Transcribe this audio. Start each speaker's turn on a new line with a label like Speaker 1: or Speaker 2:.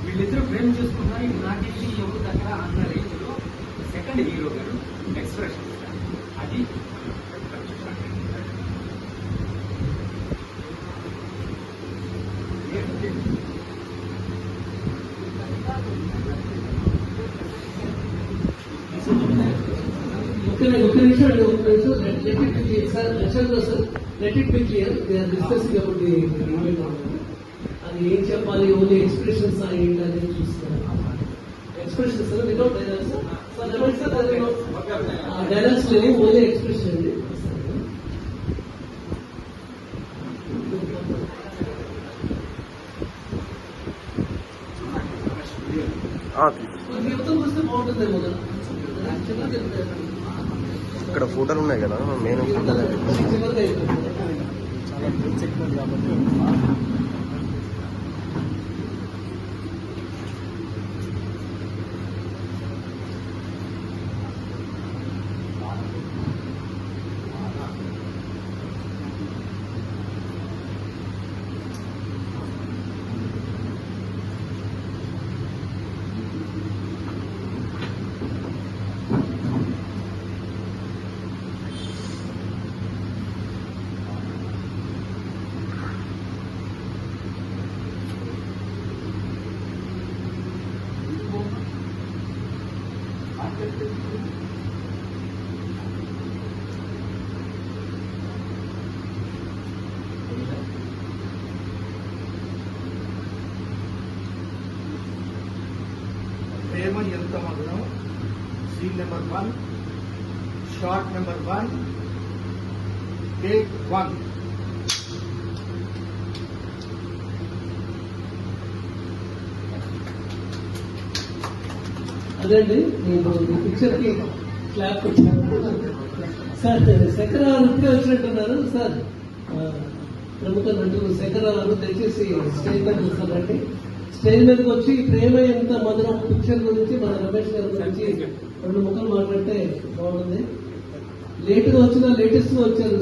Speaker 1: వీళ్ళిద్దరూ ప్రేమ చేసుకున్నారు. ఇది నాకేంటి ఎవరు దగ్గర అన్న రేంజ్ లో సెకండ్ హీరో గారు ఎక్స్ప్రెషన్ అది
Speaker 2: let it be clear. They are discussing about the email. అది ఏం చెప్పాలి, ఓన్లీ ఎక్స్ప్రెషన్స్ ఏంటి అనేది చూస్తున్నారు. ఎక్స్ప్రెషన్స్ వితౌట్ డైలాగ్స్, డైలాగ్స్ లేవు, ఓన్లీ ఎక్స్ప్రెషన్ అండి. వస్తే బాగుంటుందేమో కదా.
Speaker 3: ఇక్కడ ఫోటోలు ఉన్నాయి కదా, నేను
Speaker 4: Prema Entha Madhuram, scene number 1, shot number 1, take 1.
Speaker 2: అదండి నేను పిక్చర్ కి క్లాప్ సార్. శంకరరావు ఇప్పుడే వచ్చినట్టున్నారు సార్. ప్రముఖ నటులు శంకరరావు దయచేసి స్టేజ్ మీద వస్తారండి. స్టేజ్ మీదకి వచ్చి ప్రేమ ఎంత మధురం పిక్చర్ గురించి మన రమేష్ గారి గురించి 2 ముక్కలు మాట్లాడితే బాగుంటుంది. లేటుగా వచ్చినా లేటెస్ట్ గా వచ్చారు.